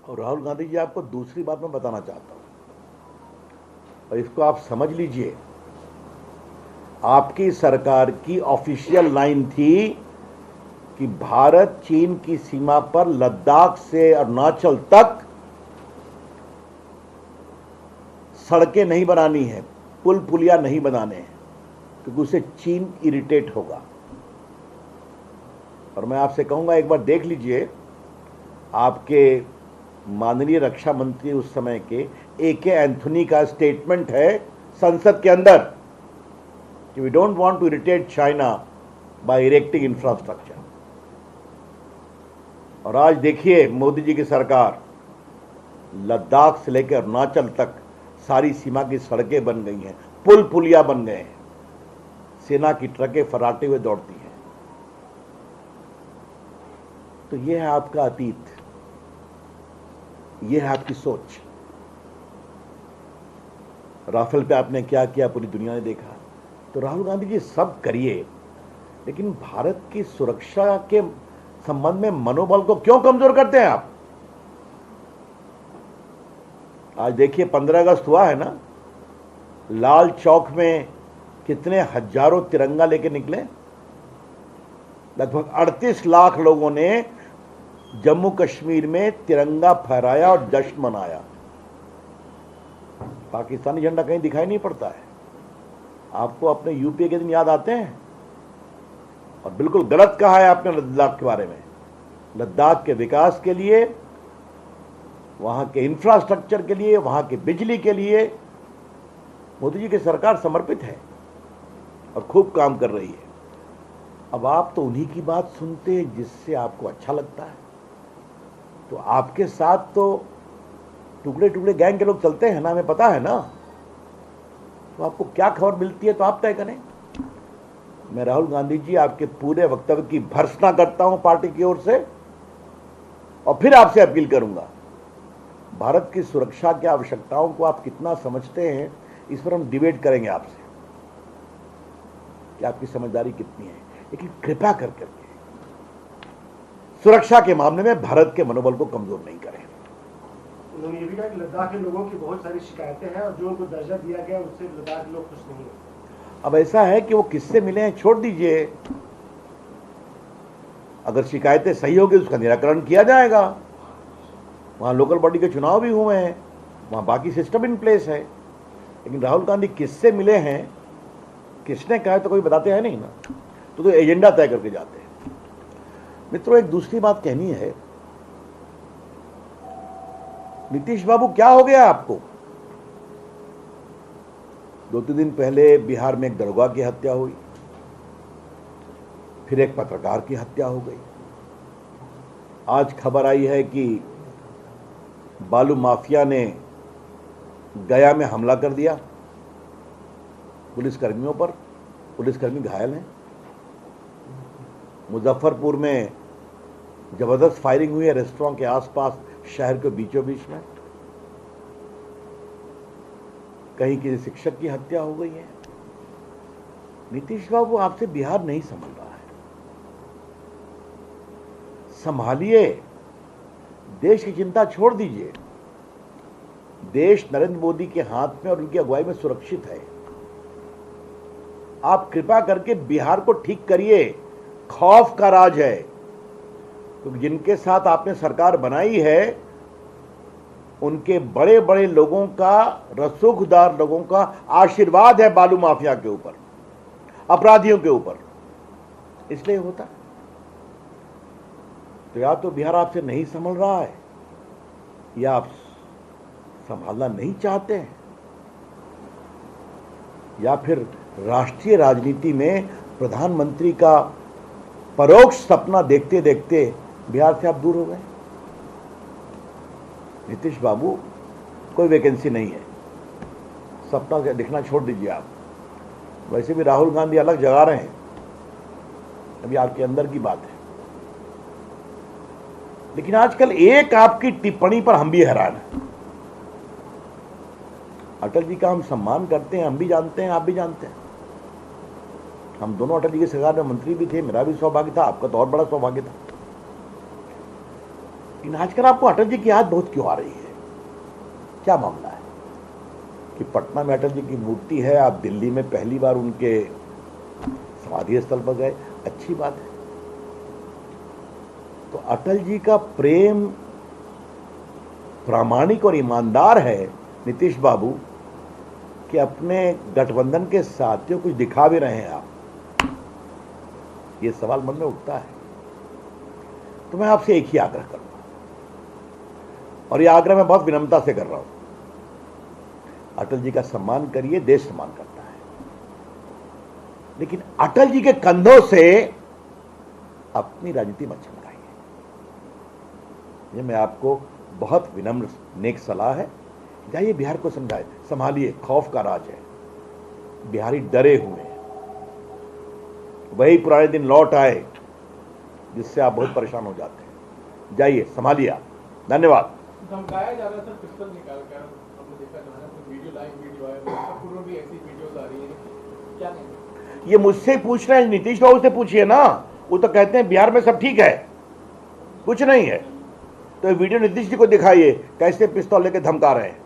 और राहुल गांधी जी, आपको दूसरी बात मैं बताना चाहता हूं और इसको आप समझ लीजिए। आपकी सरकार की ऑफिशियल लाइन थी कि भारत चीन की सीमा पर लद्दाख से अरुणाचल तक सड़कें नहीं बनानी है, पुल पुलिया नहीं बनाने हैं, क्योंकि उससे चीन इरिटेट होगा। और मैं आपसे कहूंगा, एक बार देख लीजिए, आपके माननीय रक्षा मंत्री उस समय के AK एंथोनी का स्टेटमेंट है संसद के अंदर कि we don't want to irritate China by erecting infrastructure. और आज देखिए, मोदी जी की सरकार, लद्दाख से लेकर अरुणाचल तक सारी सीमा की सड़कें बन गई हैं, पुल पुलिया बन गए हैं, सेना की ट्रकें फराटे हुए दौड़ती हैं। तो यह है आपका अतीत, यह है आपकी सोच। राफेल पे आपने क्या किया, पूरी दुनिया ने देखा। तो राहुल गांधी जी, सब करिए, लेकिन भारत की सुरक्षा के संबंध में मनोबल को क्यों कमजोर करते हैं आप? आज देखिए, 15 अगस्त हुआ है ना, लाल चौक में कितने हजारों तिरंगा लेके निकले। लगभग 38 लाख लोगों ने जम्मू कश्मीर में तिरंगा फहराया और जश्न मनाया। पाकिस्तानी झंडा कहीं दिखाई नहीं पड़ता है। आपको अपने यूपीए के दिन याद आते हैं? और बिल्कुल गलत कहा है आपने लद्दाख के बारे में। लद्दाख के विकास के लिए, वहां के इंफ्रास्ट्रक्चर के लिए, वहां की बिजली के लिए मोदी जी की सरकार समर्पित है और खूब काम कर रही है। अब आप तो उन्हीं की बात सुनते हैं जिससे आपको अच्छा लगता है। तो आपके साथ तो टुकड़े टुकड़े गैंग के लोग चलते हैं ना, हमें पता है ना। तो आपको क्या खबर मिलती है तो आप तय करें। मैं राहुल गांधी जी, आपके पूरे वक्तव्य की भर्त्सना करता हूं पार्टी की ओर से, और फिर आपसे अपील करूंगा, भारत की सुरक्षा की आवश्यकताओं को आप कितना समझते हैं, इस पर हम डिबेट करेंगे आपसे कि आपकी समझदारी कितनी है। लेकिन कृपा करके सुरक्षा के मामले में भारत के मनोबल को कमजोर नहीं करें। उन्होंने ये भी कहा कि लद्दाख के लोगों की बहुत सारी शिकायतें हैं और जो उनको दर्जा दिया गया उससे लद्दाख के लोग खुश नहीं हैं। अब ऐसा है कि वो किससे मिले हैं, छोड़ दीजिए। अगर शिकायतें सही होगी उसका निराकरण किया जाएगा। वहां लोकल बॉडी के चुनाव भी हुए हैं, वहां बाकी सिस्टम इन प्लेस है। लेकिन राहुल गांधी किससे मिले हैं, किसने कहा, तो कोई बताते हैं नहीं ना। तो एजेंडा तय करके जाते हैं। मित्रों, एक दूसरी बात कहनी है। नीतीश बाबू, क्या हो गया आपको? 2-3 दिन पहले बिहार में एक दरोगा की हत्या हुई, फिर एक पत्रकार की हत्या हो गई। आज खबर आई है कि बालू माफिया ने गया में हमला कर दिया पुलिसकर्मियों पर, पुलिसकर्मी घायल हैं। मुजफ्फरपुर में जबरदस्त फायरिंग हुई है रेस्टोरेंट के आसपास, शहर के बीचों बीच में। कहीं किसी शिक्षक की हत्या हो गई है। नीतीश बाबू, आपसे बिहार नहीं संभल रहा है, संभालिए। देश की चिंता छोड़ दीजिए। देश नरेंद्र मोदी के हाथ में और उनकी अगुवाई में सुरक्षित है। आप कृपा करके बिहार को ठीक करिए। खौफ का राज है, क्योंकि जिनके साथ आपने सरकार बनाई है, उनके बड़े बड़े लोगों का, रसूखदार लोगों का आशीर्वाद है बालू माफिया के ऊपर, अपराधियों के ऊपर। इसलिए होता। तो या तो बिहार आपसे नहीं संभल रहा है, या आप संभालना नहीं चाहते हैं, या फिर राष्ट्रीय राजनीति में प्रधानमंत्री का परोक्ष सपना देखते देखते बिहार से आप दूर हो गए। नीतीश बाबू, कोई वैकेंसी नहीं है, सपना दिखना छोड़ दीजिए आप। वैसे भी राहुल गांधी अलग जगा रहे हैं, अभी आपके अंदर की बात है। लेकिन आजकल एक आपकी टिप्पणी पर हम भी हैरान हैं। अटल जी का हम सम्मान करते हैं, हम भी जानते हैं, आप भी जानते हैं। हम दोनों अटल जी की सरकार में मंत्री भी थे, मेरा भी सौभाग्य था, आपका तो और बड़ा सौभाग्य था। लेकिन आजकल आपको अटल जी की याद बहुत क्यों आ रही है? क्या मामला है कि पटना में अटल जी की मूर्ति है, आप दिल्ली में पहली बार उनके समाधि स्थल पर गए, अच्छी बात है। तो अटल जी का प्रेम प्रामाणिक और ईमानदार है नीतीश बाबू, कि अपने गठबंधन के साथियों कुछ दिखा भी रहे हैं आप, ये सवाल मन में उठता है। तो मैं आपसे एक ही आग्रह करूंगा, और ये आग्रह मैं बहुत विनम्रता से कर रहा हूं, अटल जी का सम्मान करिए, देश सम्मान करता है, लेकिन अटल जी के कंधों से अपनी राजनीति मत चमकाइए। ये मैं आपको बहुत विनम्र नेक सलाह है। जाइए बिहार को समझाए, संभालिए, खौफ का राज है, बिहारी डरे हुए हैं, वही पुराने दिन लौट आए जिससे आप बहुत परेशान हो जाते हैं। जाइए, संभालिए आप। धन्यवाद। धमकाया जा रहा था पिस्तौल निकाल कर, हमने देखा जो है ना वीडियो, लाइव वीडियो आया, पूर्व भी ऐसी वीडियोस आ रही है, क्या नहीं? ये मुझसे पूछ रहे हैं, नीतीश बाबू से पूछिए ना, वो तो कहते हैं बिहार में सब ठीक है, कुछ नहीं है। तो ये वीडियो नीतीश जी को दिखाइए, कैसे पिस्तौल लेके धमका रहे हैं।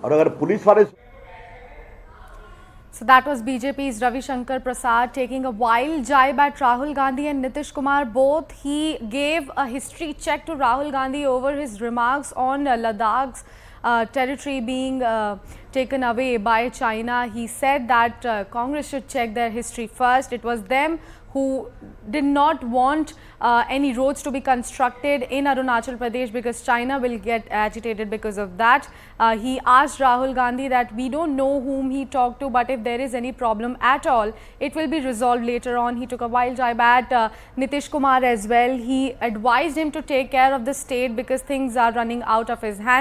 और अगर पुलिस वाले So that was BJP's Ravi Shankar Prasad taking a wild jibe at Rahul Gandhi and Nitish Kumar both. He gave a history check to Rahul Gandhi over his remarks on Ladakh's territory being taken away by China. He said that Congress should check their history first. It was them who did not want any roads to be constructed in Arunachal Pradesh because China will get agitated because of that. He asked Rahul Gandhi that we don't know whom he talked to, but if there is any problem at all, it will be resolved later on. He took a wild jibe at Nitish Kumar as well. He advised him to take care of the state because things are running out of his hands.